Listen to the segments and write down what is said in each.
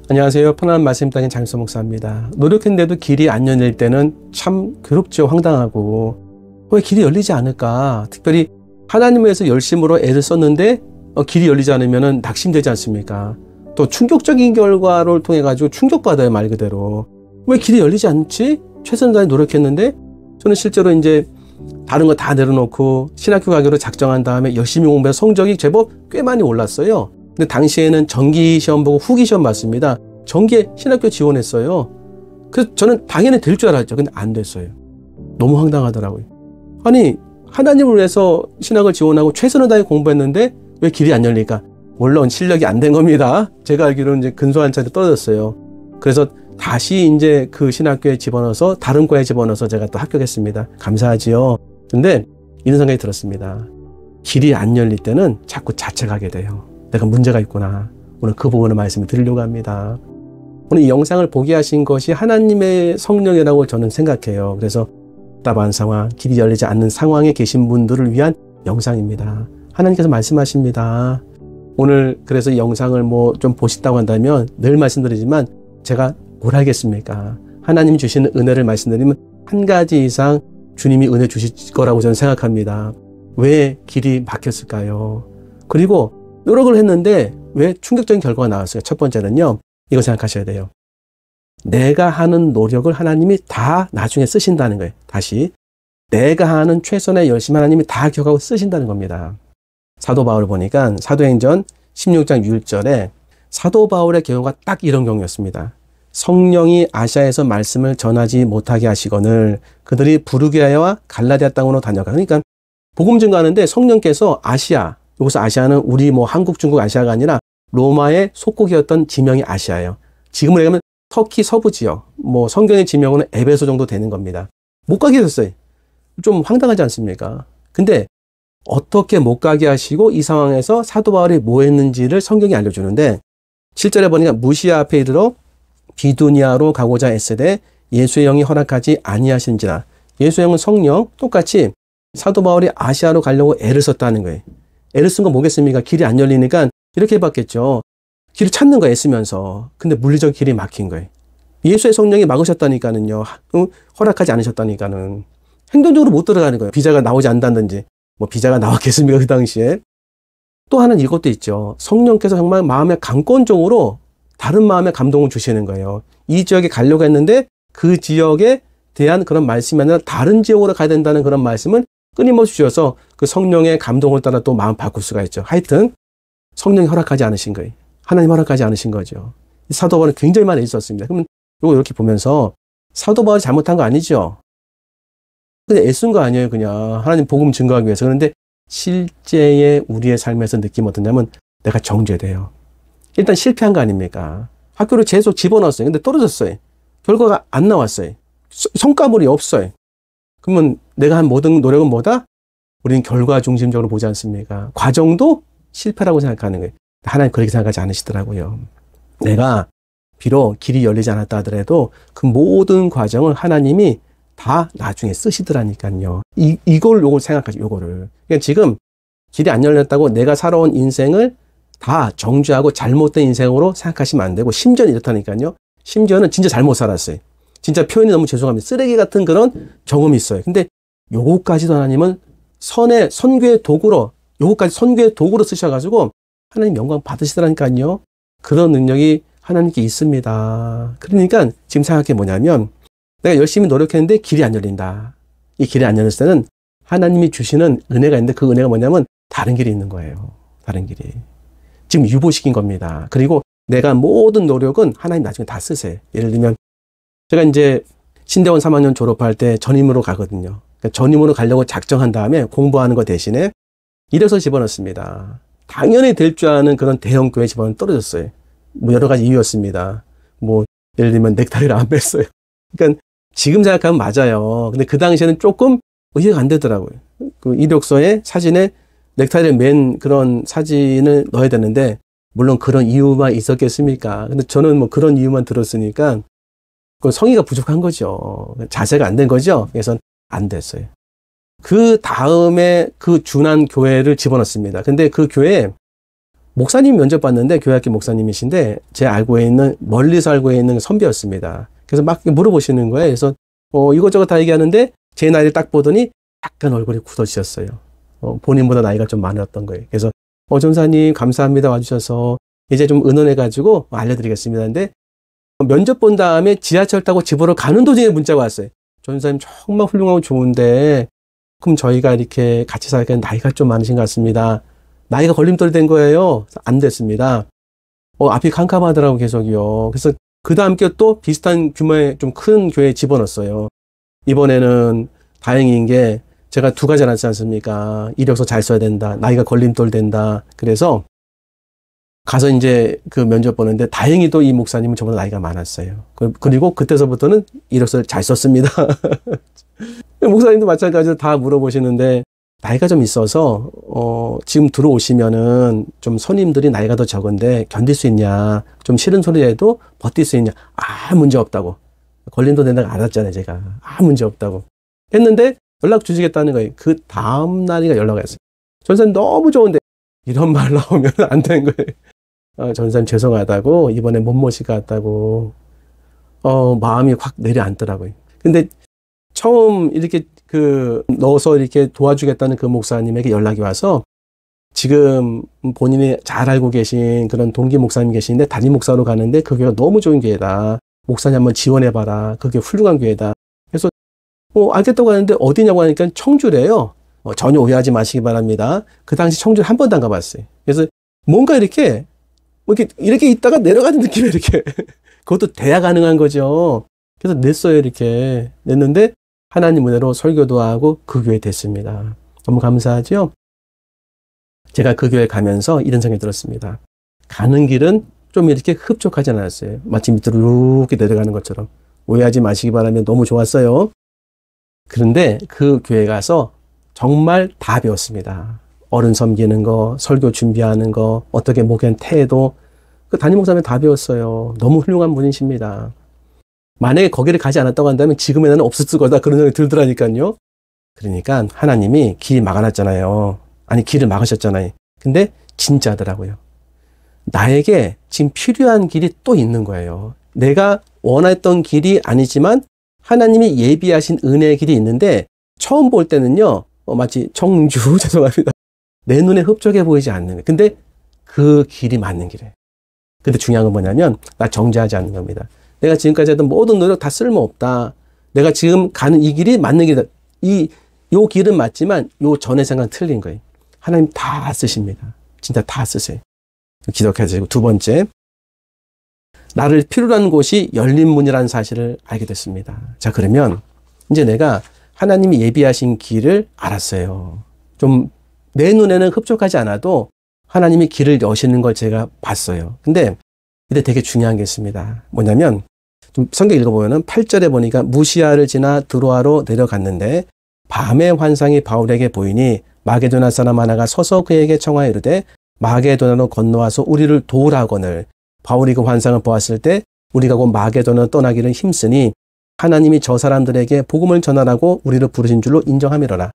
안녕하세요. 편안한 말씀 땅의 장윤서 목사입니다. 노력했는데도 길이 안 열릴 때는 참 괴롭죠. 황당하고. 왜 길이 열리지 않을까? 특별히 하나님을 위해서 열심으로 애를 썼는데 길이 열리지 않으면 낙심되지 않습니까? 또 충격적인 결과를 통해 가지고 충격받아요. 말 그대로. 왜 길이 열리지 않지? 최선을 다해 노력했는데 저는 실제로 이제 다른 거 다 내려놓고 신학교 가기로 작정한 다음에 열심히 공부해서 성적이 제법 꽤 많이 올랐어요. 근데 당시에는 정기 시험 보고 후기 시험 봤습니다. 정기에 신학교 지원했어요. 그래서 저는 당연히 될 줄 알았죠. 근데 안 됐어요. 너무 황당하더라고요. 아니, 하나님을 위해서 신학을 지원하고 최선을 다해 공부했는데 왜 길이 안 열릴까? 물론 실력이 안 된 겁니다. 제가 알기로는 이제 근소한 차례 떨어졌어요. 그래서 다시 이제 그 신학교에 집어넣어서 다른 과에 집어넣어서 제가 또 합격했습니다. 감사하지요. 근데 이런 생각이 들었습니다. 길이 안 열릴 때는 자꾸 자책하게 돼요. 내가 문제가 있구나. 오늘 그 부분을 말씀을 드리려고 합니다. 오늘 이 영상을 보게 하신 것이 하나님의 성령이라고 저는 생각해요. 그래서 답답한 상황, 길이 열리지 않는 상황에 계신 분들을 위한 영상입니다. 하나님께서 말씀하십니다. 오늘 그래서 이 영상을 뭐 좀 보신다고 한다면 늘 말씀드리지만 제가 뭘 하겠습니까? 하나님이 주시는 은혜를 말씀드리면 한 가지 이상 주님이 은혜 주실 거라고 저는 생각합니다. 왜 길이 막혔을까요? 그리고 노력을 했는데 왜 충격적인 결과가 나왔어요? 첫 번째는요. 이거 생각하셔야 돼요. 내가 하는 노력을 하나님이 다 나중에 쓰신다는 거예요. 다시. 내가 하는 최선의 열심 하나님이 다 기억하고 쓰신다는 겁니다. 사도 바울을 보니까 사도행전 16장 6절에 사도 바울의 경우가 딱 이런 경우였습니다. 성령이 아시아에서 말씀을 전하지 못하게 하시거늘 그들이 부르기아와 갈라디아 땅으로 다녀가. 그러니까 복음 증거하는데 성령께서 아시아, 여기서 아시아는 우리 뭐 한국, 중국 아시아가 아니라 로마의 속국이었던 지명이 아시아예요. 지금으로 얘기하면 터키 서부 지역, 뭐 성경의 지명은 에베소 정도 되는 겁니다. 못 가게 됐어요. 좀 황당하지 않습니까? 근데 어떻게 못 가게 하시고 이 상황에서 사도 바울이 뭐 했는지를 성경이 알려주는데 7절에 보니까 무시아 앞에 이르러 비두니아로 가고자 애쓰되 예수의 영이 허락하지 아니하신지라. 예수의 영은 성령, 똑같이 사도 바울이 아시아로 가려고 애를 썼다는 거예요. 애를 쓴 건 뭐겠습니까? 길이 안 열리니까 이렇게 해봤겠죠. 길을 찾는 거예요, 애쓰면서. 근데 물리적 길이 막힌 거예요. 예수의 성령이 막으셨다니까는요. 허락하지 않으셨다니까는. 행동적으로 못 들어가는 거예요. 비자가 나오지 않는다든지. 뭐 비자가 나왔겠습니까? 그 당시에. 또 하나는 이것도 있죠. 성령께서 정말 마음의 강권적으로 다른 마음의 감동을 주시는 거예요. 이 지역에 가려고 했는데 그 지역에 대한 그런 말씀이 아니라 다른 지역으로 가야 된다는 그런 말씀을 끊임없이 주셔서 그 성령의 감동을 따라 또 마음 바꿀 수가 있죠. 하여튼 성령이 허락하지 않으신 거예요. 하나님 허락하지 않으신 거죠. 사도 바울은 굉장히 많이 있었습니다. 그러면 이거 이렇게 보면서 사도 바울이 잘못한 거 아니죠? 그냥 애쓴 거 아니에요. 그냥 하나님 복음 증거하기 위해서. 그런데 실제의 우리의 삶에서 느낌 어떠냐면 내가 정죄돼요. 일단 실패한 거 아닙니까? 학교를 계속 집어넣었어요. 근데 떨어졌어요. 결과가 안 나왔어요. 성과물이 없어요. 그러면 내가 한 모든 노력은 뭐다? 우리는 결과 중심적으로 보지 않습니까? 과정도 실패라고 생각하는 거예요. 하나님 그렇게 생각하지 않으시더라고요. 내가 비록 길이 열리지 않았다 하더라도 그 모든 과정을 하나님이 다 나중에 쓰시더라니까요. 요걸 생각하죠. 요거를. 그러니까 지금 길이 안 열렸다고 내가 살아온 인생을 다 정죄하고 잘못된 인생으로 생각하시면 안 되고, 심지어는 이렇다니까요. 심지어는 진짜 잘못 살았어요. 진짜 표현이 너무 죄송합니다. 쓰레기 같은 그런 경험이 있어요. 근데 요거까지도 하나님은 선교의 도구로, 요거까지 선교의 도구로 쓰셔가지고 하나님 영광 받으시더라니까요. 그런 능력이 하나님께 있습니다. 그러니까 지금 생각한 게 뭐냐면 내가 열심히 노력했는데 길이 안 열린다. 이 길이 안 열릴 때는 하나님이 주시는 은혜가 있는데 그 은혜가 뭐냐면 다른 길이 있는 거예요. 다른 길이. 지금 유보시킨 겁니다. 그리고 내가 모든 노력은 하나님 나중에 다 쓰세요. 예를 들면 제가 이제 신대원 3학년 졸업할 때 전임으로 가거든요. 그러니까 전임으로 가려고 작정한 다음에 공부하는 거 대신에 이래서 집어넣습니다. 당연히 될 줄 아는 그런 대형 교회 집어넣으면 떨어졌어요. 뭐 여러 가지 이유였습니다. 뭐 예를 들면 넥타이를 안 뺐어요. 그러니까 지금 생각하면 맞아요. 근데 그 당시에는 조금 이해가 안 되더라고요. 그 이력서에 사진에 넥타이를 맨 그런 사진을 넣어야 되는데 물론 그런 이유만 있었겠습니까? 근데 저는 뭐 그런 이유만 들었으니까 그 성의가 부족한 거죠. 자세가 안 된 거죠. 그래서 안 됐어요. 그 다음에 그 준한 교회를 집어넣습니다. 근데 그 교회에 목사님 면접 봤는데 교회학교 목사님이신데 제 알고 있는 멀리서 알고 있는 선배였습니다. 그래서 막 물어보시는 거예요. 그래서 이것저것 다 얘기하는데 제 나이를 딱 보더니 약간 얼굴이 굳어지셨어요. 본인보다 나이가 좀 많았던 거예요. 그래서 전사님 감사합니다 와주셔서 이제 좀 의논해가지고 알려드리겠습니다. 근데 면접 본 다음에 지하철 타고 집으로 가는 도중에 문자가 왔어요. 전사님 정말 훌륭하고 좋은데 그럼 저희가 이렇게 같이 살기엔 나이가 좀 많으신 것 같습니다. 나이가 걸림돌이 된 거예요. 안 됐습니다. 앞이 캄캄하더라고 계속이요. 그래서 그 다음 게 또 비슷한 규모의 좀 큰 교회에 집어넣었어요. 이번에는 다행인 게 제가 두 가지 해놨지 않습니까? 이력서 잘 써야 된다. 나이가 걸림돌 된다. 그래서 가서 이제 그 면접 보는데 다행히도 이 목사님은 저보다 나이가 많았어요. 그리고 그때서부터는 이력서를 잘 썼습니다. 목사님도 마찬가지로 다 물어보시는데 나이가 좀 있어서 지금 들어오시면은 좀 손님들이 나이가 더 적은데 견딜 수 있냐, 좀 싫은 소리 해도 버틸 수 있냐. 문제 없다고. 걸림돌 된다고 알았잖아요, 제가. 문제 없다고 했는데 연락 주시겠다는 거예요. 그 다음 날이가 연락이 왔어요. 전사님 너무 좋은데 이런 말 나오면 안 되는 거예요. 전사님 죄송하다고, 이번에 못 모실 것 같다고. 마음이 확 내려앉더라고요. 근데 처음 이렇게 넣어서 이렇게 도와주겠다는 그 목사님에게 연락이 와서 지금 본인이 잘 알고 계신 그런 동기 목사님 계시는데 담임 목사로 가는데 그 교회가 너무 좋은 교회다. 목사님 한번 지원해봐라. 그게 훌륭한 교회다. 그래서 알겠다고 하는데 어디냐고 하니까 청주래요. 전혀 오해하지 마시기 바랍니다. 그 당시 청주를 한 번도 안 가봤어요. 그래서 뭔가 이렇게 이렇게 있다가 내려가는 느낌이 이렇게 그것도 돼야 가능한 거죠. 그래서 냈어요. 이렇게 냈는데 하나님 은혜로 설교도 하고 그 교회에 됐습니다. 너무 감사하죠? 제가 그 교회 가면서 이런 생각이 들었습니다. 가는 길은 좀 이렇게 흡족하지 않았어요. 마치 밑으로 이렇게 내려가는 것처럼. 오해하지 마시기 바라면 너무 좋았어요. 그런데 그 교회 가서 정말 다 배웠습니다. 어른 섬기는 거, 설교 준비하는 거, 어떻게 목회한 태도, 그 담임 목사님 다 배웠어요. 너무 훌륭한 분이십니다. 만약에 거기를 가지 않았다고 한다면 지금의 나는 없었을 거다. 그런 생각이 들더라니까요. 그러니까 하나님이 길 막아놨잖아요. 길을 막으셨잖아요. 근데 진짜더라고요. 나에게 지금 필요한 길이 또 있는 거예요. 내가 원했던 길이 아니지만 하나님이 예비하신 은혜의 길이 있는데 처음 볼 때는요. 마치 청주 죄송합니다. 내 눈에 흡족해 보이지 않는 거예요. 근데 그 길이 맞는 길이에요. 근데 중요한 건 뭐냐면 나 정죄하지 않는 겁니다. 내가 지금까지 했던 모든 노력 다 쓸모없다. 내가 지금 가는 이 길이 맞는 길이다. 요 길은 맞지만 요 전의 생각은 틀린 거예요. 하나님 다 쓰십니다. 진짜 다 쓰세요. 기독해지고 두 번째, 나를 필요로 하는 곳이 열린 문이라는 사실을 알게 됐습니다. 자, 그러면 이제 내가 하나님이 예비하신 길을 알았어요. 좀 내 눈에는 흡족하지 않아도 하나님이 길을 여시는 걸 제가 봤어요. 근데 되게 중요한 게 있습니다. 뭐냐면 좀 성경 읽어보면은 8절에 보니까 무시아를 지나 드로아로 내려갔는데 밤의 환상이 바울에게 보이니 마게도나 사람 하나가 서서 그에게 청하여 이르되 마게도나로 건너와서 우리를 도우라거늘. 바울이 그 환상을 보았을 때 우리가 곧 마게도나로 떠나기를 힘쓰니 하나님이 저 사람들에게 복음을 전하라고 우리를 부르신 줄로 인정함이로라.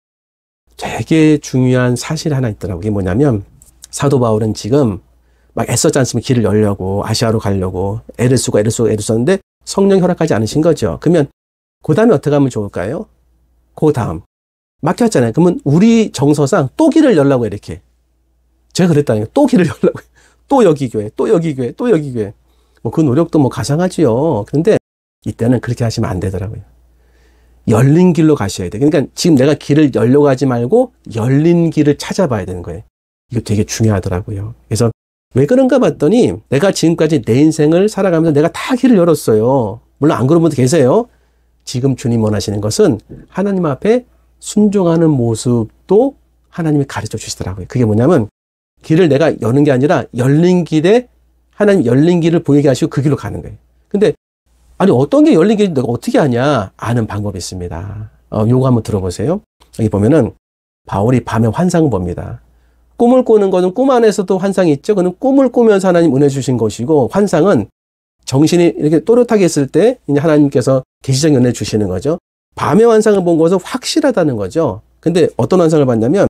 되게 중요한 사실이 하나 있더라고요. 그게 뭐냐면 사도 바울은 지금 막 애썼지 않습니까? 길을 열려고 아시아로 가려고 애를 쓰고 썼는데 성령 허락하지 않으신 거죠. 그러면 그 다음에 어떻게 하면 좋을까요? 그 다음 막혔잖아요. 그러면 우리 정서상 또 길을 열라고 이렇게 제가 그랬다니까. 또 길을 열라고 또 여기 교회, 또 여기 교회, 또 여기 교회. 그 노력도 가상하지요. 그런데 이때는 그렇게 하시면 안 되더라고요. 열린 길로 가셔야 돼요. 그러니까 지금 내가 길을 열려고 하지 말고 열린 길을 찾아봐야 되는 거예요. 이거 되게 중요하더라고요. 그래서 왜 그런가 봤더니 내가 지금까지 내 인생을 살아가면서 내가 다 길을 열었어요. 물론 안 그런 분도 계세요. 지금 주님 원하시는 것은 하나님 앞에 순종하는 모습도 하나님이 가르쳐 주시더라고요. 그게 뭐냐면 길을 내가 여는 게 아니라 열린 길에 하나님 열린 길을 보이게 하시고 그 길로 가는 거예요. 근데 어떤 게 열린 길인지 내가 어떻게 아냐? 아는 방법이 있습니다. 요거 한번 들어보세요. 여기 보면은 바울이 밤에 환상을 봅니다. 꿈을 꾸는 거는 꿈 안에서도 환상이 있죠. 그는 꿈을 꾸면서 하나님 은혜 주신 것이고 환상은 정신이 이렇게 또렷하게 있을 때 이제 하나님께서 계시적인 은혜 주시는 거죠. 밤에 환상을 본 것은 확실하다는 거죠. 근데 어떤 환상을 봤냐면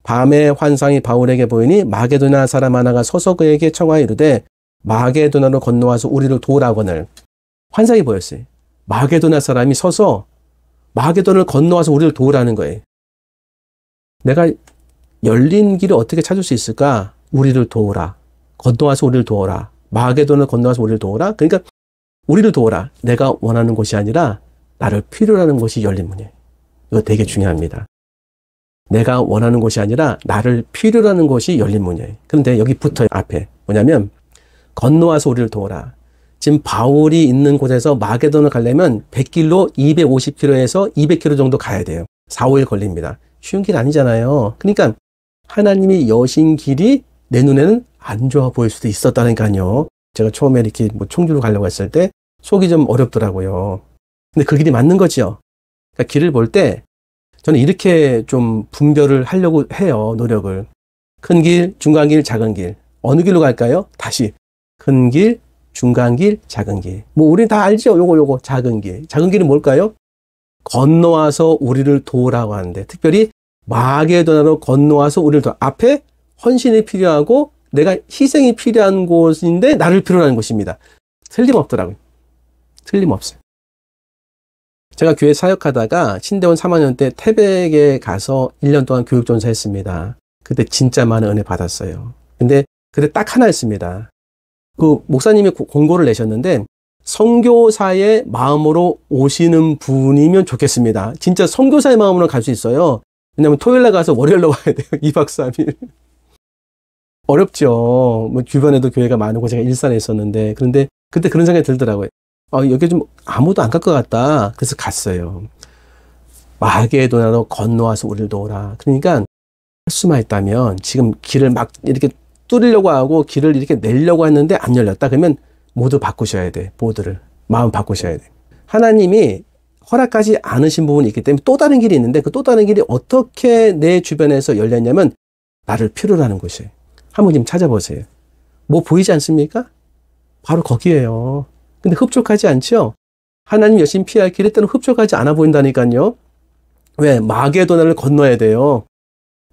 밤에 환상이 바울에게 보이니 마게도냐 사람 하나가 서서 그에게 청하여 이르되 마게도냐로 건너와서 우리를 도우라거늘. 환상이 보였어요. 마게도냐 사람이 서서 마게도냐를 건너와서 우리를 도우라는 거예요. 내가 열린 길을 어떻게 찾을 수 있을까? 우리를 도우라. 건너와서 우리를 도우라. 마게도냐를 건너와서 우리를 도우라. 그러니까 우리를 도우라. 내가 원하는 곳이 아니라 나를 필요로 하는 곳이 열린 문이에요. 이거 되게 중요합니다. 내가 원하는 곳이 아니라 나를 필요로 하는 곳이 열린 문이에요. 그런데 여기 붙어요. 앞에. 뭐냐면 건너와서 우리를 도우라. 지금 바울이 있는 곳에서 마게도를 가려면 100길로 250km에서 200km 정도 가야 돼요. 4, 5일 걸립니다. 쉬운 길 아니잖아요. 그러니까 하나님이 여신 길이 내 눈에는 안 좋아 보일 수도 있었다니까요. 제가 처음에 이렇게 뭐 청주로 가려고 했을 때 속이 좀 어렵더라고요. 근데 그 길이 맞는 거죠. 그러니까 길을 볼 때 저는 이렇게 좀 분별을 하려고 해요. 노력을. 큰 길, 중간 길, 작은 길. 어느 길로 갈까요? 다시. 큰 길, 중간 길, 작은 길. 뭐 우리 다 알죠? 요거 작은 길. 작은 길은 뭘까요? 건너와서 우리를 도우라고 하는데 특별히 마게도냐로 건너와서 우리를 도우. 앞에 헌신이 필요하고 내가 희생이 필요한 곳인데 나를 필요로 하는 곳입니다. 틀림없더라고요. 틀림없어요. 제가 교회 사역하다가 신대원 3학년 때 태백에 가서 1년 동안 교육전사 했습니다. 그때 진짜 많은 은혜 받았어요. 근데 그때 딱 하나였습니다. 그 목사님이 공고를 내셨는데 선교사의 마음으로 오시는 분이면 좋겠습니다. 진짜 선교사의 마음으로 갈 수 있어요. 왜냐면 토요일날 가서 월요일날 와야 돼요. 2박 3일. 어렵죠. 뭐 주변에도 교회가 많고 제가 일산에 있었는데 그런데 그때 그런 생각이 들더라고요. 여기 좀 아무도 안 갈 것 같다. 그래서 갔어요. 마게도냐로 건너와서 우리를 도우라. 그러니까 할 수만 있다면 지금 길을 막 이렇게 뚫으려고 하고 길을 이렇게 내려고 했는데 안 열렸다. 그러면 모두 바꾸셔야 돼. 모두를. 마음 바꾸셔야 돼. 하나님이 허락하지 않으신 부분이 있기 때문에 또 다른 길이 있는데 그 또 다른 길이 어떻게 내 주변에서 열렸냐면 나를 필요로 하는 곳이에요. 한번 좀 찾아보세요. 뭐 보이지 않습니까? 바로 거기에요. 근데 흡족하지 않죠? 하나님 여신 피할 길에 때는 흡족하지 않아 보인다니까요. 왜? 마게도냐를 건너야 돼요.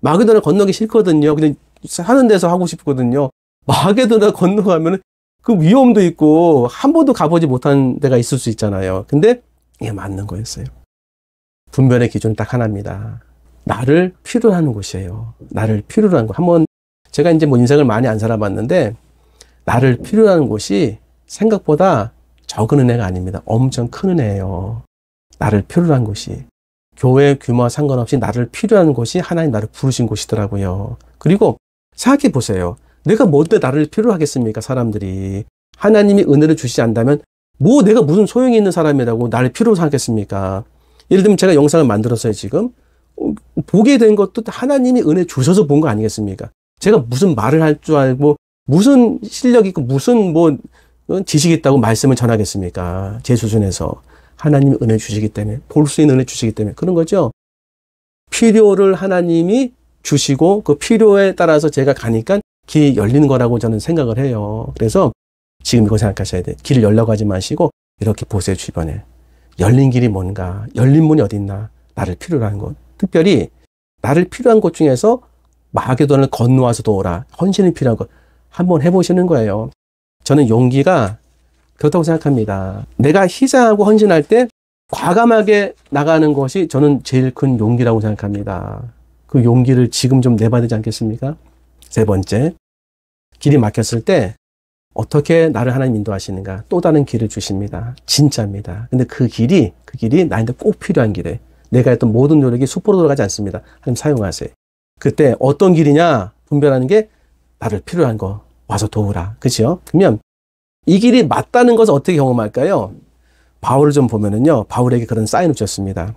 마게도냐 건너기 싫거든요. 근데 사는 데서 하고 싶거든요. 마게도냐 건너가면 그 위험도 있고 한 번도 가보지 못한 데가 있을 수 있잖아요. 근데 이게 맞는 거였어요. 분별의 기준은 딱 하나입니다. 나를 필요로 하는 곳이에요. 나를 필요로 하는 곳. 한번 제가 이제 뭐 인생을 많이 안 살아봤는데 나를 필요로 하는 곳이 생각보다 적은 은혜가 아닙니다. 엄청 큰 은혜예요. 나를 필요로 한 곳이. 교회 규모와 상관없이 나를 필요로 하는 곳이 하나님 나를 부르신 곳이더라고요. 그리고 생각해 보세요. 내가 뭔데 나를 필요로 하겠습니까? 사람들이. 하나님이 은혜를 주시지 않다면 뭐 내가 무슨 소용이 있는 사람이라고 나를 필요로 생각했습니까? 예를 들면 제가 영상을 만들었어요, 지금. 보게 된 것도 하나님이 은혜 주셔서 본 거 아니겠습니까? 제가 무슨 말을 할 줄 알고 무슨 실력이 있고 무슨 뭐 지식이 있다고 말씀을 전하겠습니까? 제 수준에서. 하나님이 은혜 주시기 때문에, 볼 수 있는 은혜 주시기 때문에 그런 거죠. 필요를 하나님이 주시고 그 필요에 따라서 제가 가니까 길이 열리는 거라고 저는 생각을 해요. 그래서 지금 이거 생각하셔야 돼요. 길을 열려고 하지 마시고 이렇게 보세요. 주변에. 열린 길이 뭔가, 열린 문이 어디 있나, 나를 필요로 하는 곳. 특별히 나를 필요한 곳 중에서 마게도냐를 건너와서 도우라. 헌신이 필요한 것. 한번 해보시는 거예요. 저는 용기가 그렇다고 생각합니다. 내가 희생하고 헌신할 때 과감하게 나가는 것이 저는 제일 큰 용기라고 생각합니다. 그 용기를 지금 좀 내봐야 되지 않겠습니까? 세 번째, 길이 막혔을 때 어떻게 나를 하나님 인도하시는가? 또 다른 길을 주십니다. 진짜입니다. 근데 그 길이 나한테 꼭 필요한 길이에요. 내가 했던 모든 노력이 수포로 돌아가지 않습니다. 하나님 사용하세요. 그때 어떤 길이냐? 분별하는 게 나를 필요한 거 와서 도우라. 그렇죠? 그러면 이 길이 맞다는 것을 어떻게 경험할까요? 바울을 좀 보면은요, 바울에게 그런 사인을 줬습니다.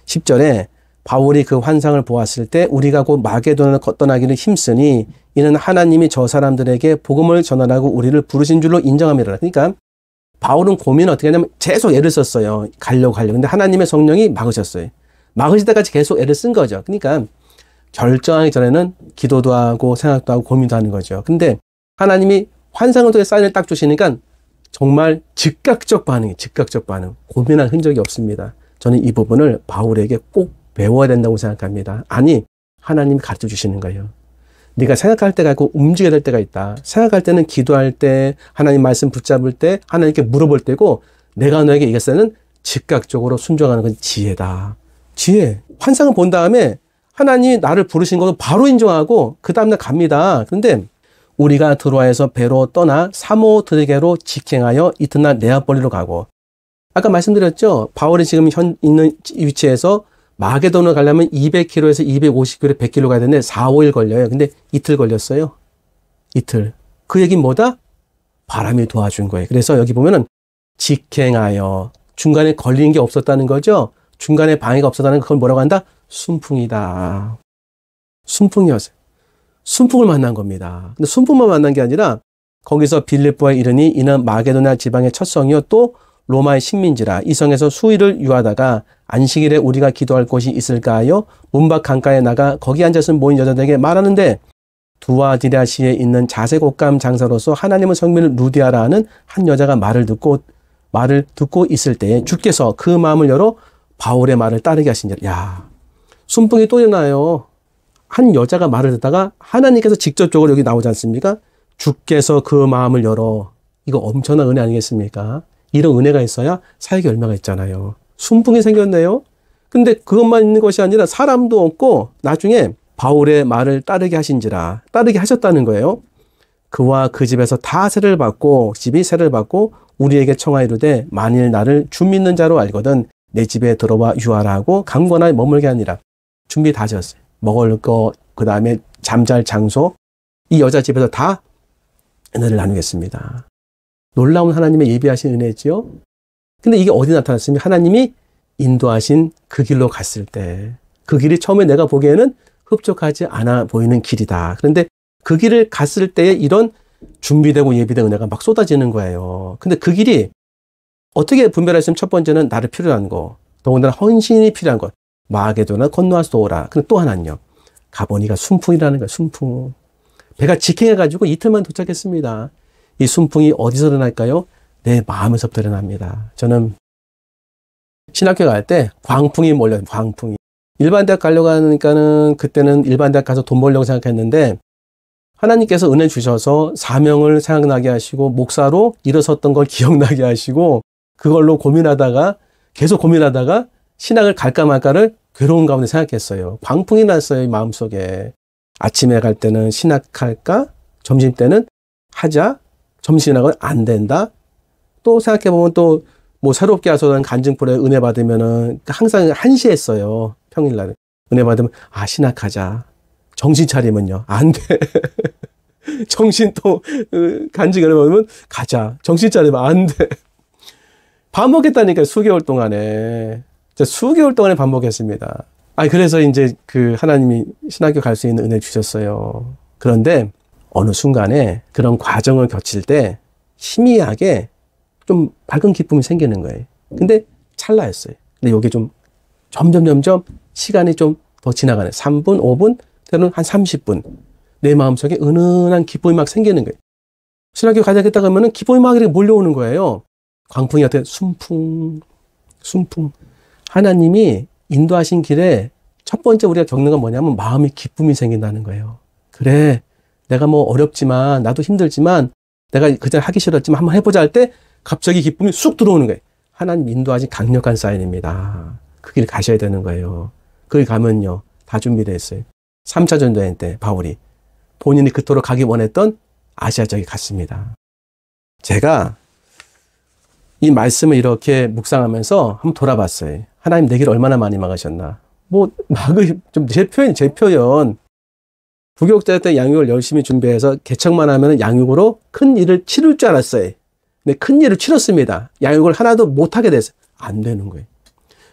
10절에 바울이 그 환상을 보았을 때 우리가 곧 마게도냐를 떠나기를 힘쓰니 이는 하나님이 저 사람들에게 복음을 전하라고 우리를 부르신 줄로 인정함이라. 그러니까 바울은 고민을 어떻게 하냐면 계속 애를 썼어요. 가려고. 근데 하나님의 성령이 막으셨어요. 막으실 때까지 계속 애를 쓴 거죠. 그러니까 결정하기 전에는 기도도 하고 생각도 하고 고민도 하는 거죠. 근데 하나님이 환상을 통해 사인을 딱 주시니까 정말 즉각 반응. 고민할 흔적이 없습니다. 저는 이 부분을 바울에게 꼭 배워야 된다고 생각합니다. 아니, 하나님이 가르쳐 주시는 거예요. 네가 생각할 때가 있고 움직여야 될 때가 있다. 생각할 때는 기도할 때, 하나님 말씀 붙잡을 때, 하나님께 물어볼 때고, 내가 너에게 이겼을 때는 즉각적으로 순종하는 건 지혜다. 지혜. 환상을 본 다음에 하나님이 나를 부르신 것도 바로 인정하고 그 다음날 갑니다. 그런데 우리가 드로아에서 배로 떠나 사모드르게로 직행하여 이튿날 네아폴리로 가고, 아까 말씀드렸죠. 바울이 지금 있는 위치에서 마게도를 가려면 200km에서 250km, 100km 가야 되는데 4, 5일 걸려요. 근데 이틀 걸렸어요. 이틀. 그 얘기는 뭐다? 바람이 도와준 거예요. 그래서 여기 보면은 직행하여, 중간에 걸리는 게 없었다는 거죠. 중간에 방해가 없었다는 그걸 뭐라고 한다? 순풍이다. 순풍이었어요. 순풍을 만난 겁니다. 근데 순풍만 만난 게 아니라 거기서 빌립보에 이르니 이는 마게도냐 지방의 첫 성이요 또 로마의 식민지라. 이 성에서 수일을 유하다가 안식일에 우리가 기도할 곳이 있을까 하여 문밖 강가에 나가 거기 앉아서 모인 여자들에게 말하는데, 두아디라시에 있는 자색옷감 장사로서 하나님의 성민을 루디아라 하는 한 여자가 말을 듣고 있을 때에 주께서 그 마음을 열어 바울의 말을 따르게 하시니라. 야, 순풍이 또 일어나요. 한 여자가 말을 듣다가 하나님께서 직접적으로 여기 나오지 않습니까? 주께서 그 마음을 열어. 이거 엄청난 은혜 아니겠습니까? 이런 은혜가 있어야 사역의 열매가 있잖아요. 순풍이 생겼네요. 근데 그것만 있는 것이 아니라 사람도 없고 나중에 바울의 말을 따르게 하신지라. 따르게 하셨다는 거예요. 그와 그 집에서 다 세를 받고, 집이 세를 받고 우리에게 청하이르되 만일 나를 주 믿는 자로 알거든 내 집에 들어와 유하라 하고 강권하에 머물게 하니라. 준비 다 되었어요. 먹을 거, 그 다음에 잠잘 장소, 이 여자 집에서 다 은혜를 나누겠습니다. 놀라운 하나님의 예비하신 은혜지요. 근데 이게 어디 나타났으면 하나님이 인도하신 그 길로 갔을 때, 그 길이 처음에 내가 보기에는 흡족하지 않아 보이는 길이다. 그런데 그 길을 갔을 때에 이런 준비되고 예비된 은혜가 막 쏟아지는 거예요. 근데 그 길이 어떻게 분별하시면 첫 번째는 나를 필요한 거, 더군다나 헌신이 필요한 것, 마게도나 건너와서 오라. 근데 또 하나는요, 가보니까 순풍이라는 거예요. 순풍. 배가 직행해가지고 이틀만 도착했습니다. 이 순풍이 어디서 일어날까요? 내 마음에서부터 일어납니다. 저는 신학교 갈 때 광풍이 몰려요. 광풍이. 일반 대학 가려고 하니까는 그때는 일반 대학 가서 돈 벌려고 생각했는데 하나님께서 은혜 주셔서 사명을 생각나게 하시고 목사로 일어섰던 걸 기억나게 하시고 그걸로 계속 고민하다가 신학을 갈까 말까를 괴로운 가운데 생각했어요. 광풍이 났어요. 이 마음속에. 아침에 갈 때는 신학할까? 점심 때는 하자. 점심이라고 안 된다. 또 생각해보면 또 뭐 새롭게 하소서 간증풀에 은혜 받으면은 항상 1시에 했어요. 평일날에. 은혜 받으면 신학하자. 정신 차리면요. 안 돼. 정신 또 간증 은혜 받으면 가자. 정신 차리면 안 돼. 반복했다니까요. 수개월 동안에. 수개월 동안에 반복했습니다. 그래서 이제 그 하나님이 신학교 갈 수 있는 은혜 주셨어요. 그런데 어느 순간에 그런 과정을 거칠 때 희미하게 좀 밝은 기쁨이 생기는 거예요. 근데 찰나였어요. 근데 이게 좀 점점 시간이 좀 더 지나가네. 3분, 5분, 때로는 한 30분. 내 마음속에 은은한 기쁨이 막 생기는 거예요. 신학교 가자겠다 그러면 기쁨이 막 이렇게 몰려오는 거예요. 광풍이 어떻게 순풍. 하나님이 인도하신 길에 첫 번째 우리가 겪는 건 뭐냐면 마음의 기쁨이 생긴다는 거예요. 그래, 내가 뭐 어렵지만, 나도 힘들지만, 내가 그전 하기 싫었지만 한번 해보자 할 때 갑자기 기쁨이 쑥 들어오는 거예요. 하나님 인도하신 강력한 사인입니다. 그 길 가셔야 되는 거예요. 거기 가면요, 다 준비되어 있어요. 3차 전도여행 때 바울이 본인이 그토록 가기 원했던 아시아 지역에 갔습니다. 제가 이 말씀을 이렇게 묵상하면서 한번 돌아봤어요. 하나님 내 길 얼마나 많이 막으셨나. 제 표현. 부교육자 때 양육을 열심히 준비해서 개척만 하면 양육으로 큰 일을 치를 줄 알았어요. 근데 큰 일을 치렀습니다. 양육을 하나도 못하게 됐어요. 안 되는 거예요.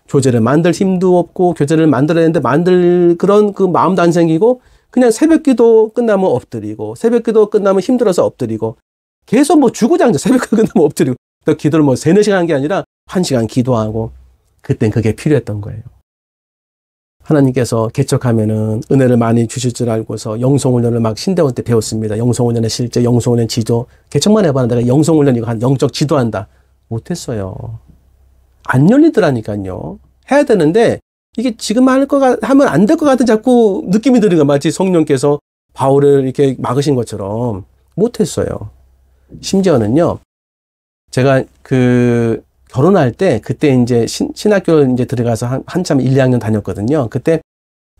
교재를 만들 힘도 없고 교재를 만들어야 되는데 만들 그런 그 마음도 안 생기고 그냥 새벽기도 끝나면 엎드리고 새벽기도 끝나면 힘들어서 엎드리고 계속 뭐 주구장창 새벽기도 끝나면 엎드리고 또 기도를 뭐 3-4시간 한 게 아니라 1시간 기도하고 그땐 그게 필요했던 거예요. 하나님께서 개척하면은 은혜를 많이 주실 줄 알고서 영성훈련을 막 신대원 때 배웠습니다. 영성훈련의 실제, 영성훈련 지도. 개척만 해봤는데 내가 영성훈련 이거 한 영적 지도한다. 못했어요. 안 열리더라니까요. 해야 되는데 이게 지금 하면 안 될 것 같은 자꾸 느낌이 드는 거야. 마치 성령께서 바울을 이렇게 막으신 것처럼 못했어요. 심지어는요, 제가 결혼할 때, 그때 이제 신학교 이제 들어가서 한참 1, 2학년 다녔거든요. 그때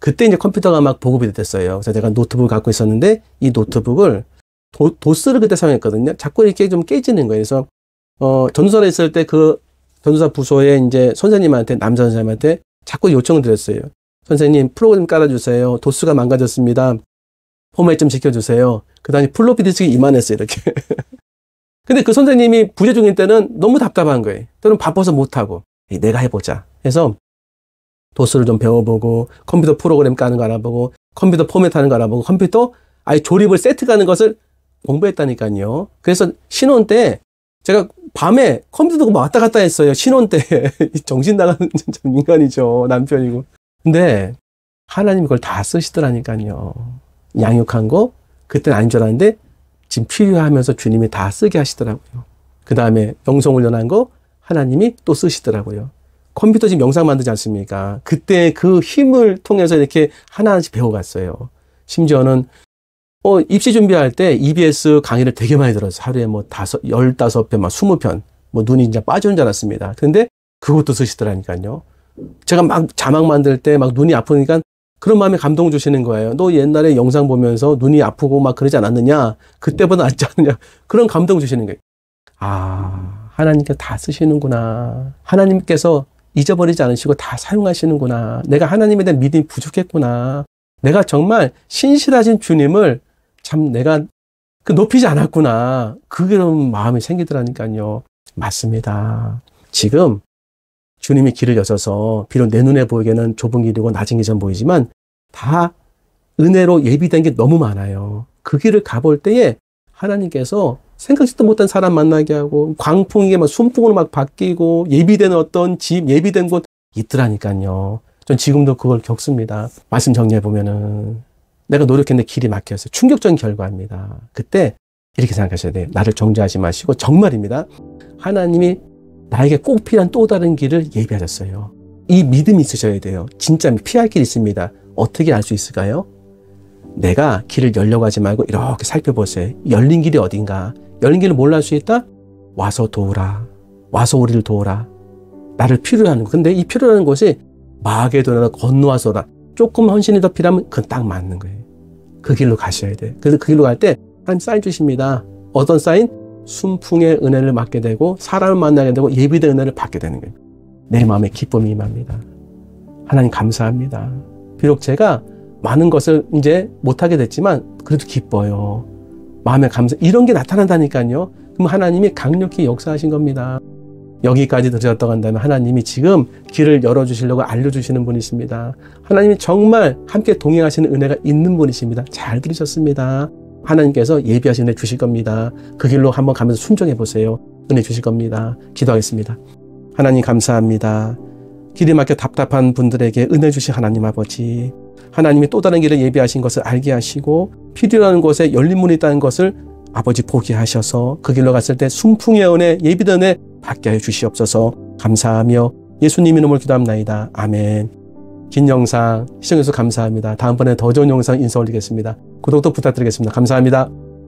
이제 컴퓨터가 막 보급이 됐어요. 그래서 제가 노트북을 갖고 있었는데, 이 노트북을 도스를 그때 사용했거든요. 자꾸 이렇게 좀 깨지는 거예요. 그래서, 전도사에 있을 때 전도사 부서에 이제 남자 선생님한테 자꾸 요청을 드렸어요. 선생님, 프로그램 깔아주세요. 도스가 망가졌습니다. 포맷 좀 지켜주세요. 그 다음에 플로피 디스크가 이만했어요, 이렇게. 근데 그 선생님이 부재 중일 때는 너무 답답한 거예요. 또는 바빠서 못하고. 내가 해보자. 해서 도스를 좀 배워보고, 컴퓨터 프로그램 까는 거 알아보고, 컴퓨터 포맷하는 거 알아보고, 컴퓨터 아예 조립을 세트가는 것을 공부했다니까요. 그래서 신혼 때 제가 밤에 컴퓨터 두고 왔다 갔다 했어요. 신혼 때. 정신 나가는 참 인간이죠. 남편이고. 근데 하나님이 그걸 다 쓰시더라니까요. 양육한 거 그때는 아닌 줄 알았는데 지금 필요하면서 주님이 다 쓰게 하시더라고요. 그 다음에 영성훈련한 거 하나님이 또 쓰시더라고요. 컴퓨터 지금 영상 만들지 않습니까? 그때 그 힘을 통해서 이렇게 하나하나씩 배워갔어요. 심지어는 입시 준비할 때 EBS 강의를 되게 많이 들었어요. 하루에 15편, 20편. 눈이 진짜 빠지는 줄 알았습니다. 근데 그것도 쓰시더라니까요. 제가 막 자막 만들 때 막 눈이 아프니까 그런 마음에 감동 주시는 거예요. 너 옛날에 영상 보면서 눈이 아프고 막 그러지 않았느냐? 그때보다 낫지 않느냐? 그런 감동 주시는 거예요. 하나님께서 다 쓰시는구나. 하나님께서 잊어버리지 않으시고 다 사용하시는구나. 내가 하나님에 대한 믿음이 부족했구나. 내가 정말 신실하신 주님을 참 내가 높이지 않았구나. 그런 마음이 생기더라니까요. 맞습니다. 지금 주님이 길을 여셔서 비록 내 눈에 보이기에는 좁은 길이고 낮은 길처럼 보이지만 다 은혜로 예비된 게 너무 많아요. 그 길을 가볼 때에 하나님께서 생각지도 못한 사람 만나게 하고 광풍이 막 순풍으로 막 바뀌고 예비된 어떤 집, 예비된 곳 있더라니까요. 전 지금도 그걸 겪습니다. 말씀 정리해 보면은 내가 노력했는데 길이 막혔어요. 충격적인 결과입니다. 그때 이렇게 생각하셔야 돼요. 나를 정죄하지 마시고 정말입니다. 하나님이 나에게 꼭 필요한 또 다른 길을 예비하셨어요. 이 믿음이 있으셔야 돼요. 진짜 피할 길이 있습니다. 어떻게 알 수 있을까요? 내가 길을 열려고 하지 말고 이렇게 살펴보세요. 열린 길이 어딘가. 열린 길을 몰라 할 수 있다? 와서 도우라. 와서 우리를 도우라. 나를 필요로 하는 거. 근데 이 필요로 하는 곳이 마게도나 건너와서라. 조금 헌신이 더 필요하면 그건 딱 맞는 거예요. 그 길로 가셔야 돼요. 그래서 그 길로 갈 때 하나님 사인 주십니다. 어떤 사인? 순풍의 은혜를 맡게 되고 사람을 만나게 되고 예비된 은혜를 받게 되는 거예요. 내 마음에 기쁨이 임합니다. 하나님 감사합니다. 비록 제가 많은 것을 이제 못하게 됐지만 그래도 기뻐요. 마음에 감사. 이런 게 나타난다니까요. 그럼 하나님이 강력히 역사하신 겁니다. 여기까지 들으셨다고 한다면 하나님이 지금 길을 열어주시려고 알려주시는 분이십니다. 하나님이 정말 함께 동행하시는 은혜가 있는 분이십니다. 잘 들으셨습니다. 하나님께서 예비하신 은혜 주실 겁니다. 그 길로 한번 가면서 순종해 보세요. 은혜 주실 겁니다. 기도하겠습니다. 하나님 감사합니다. 길이 막혀 답답한 분들에게 은혜 주신 하나님 아버지, 하나님이 또 다른 길을 예비하신 것을 알게 하시고 필요한 곳에 열린 문이 있다는 것을 아버지 보게 하셔서 그 길로 갔을 때 순풍의 은혜, 예비된 은혜 받게 하여 주시옵소서. 감사하며 예수님 이름으로 기도합나이다. 아멘. 긴 영상 시청해주셔서 감사합니다. 다음번에 더 좋은 영상 인사 올리겠습니다. 구독도 부탁드리겠습니다. 감사합니다.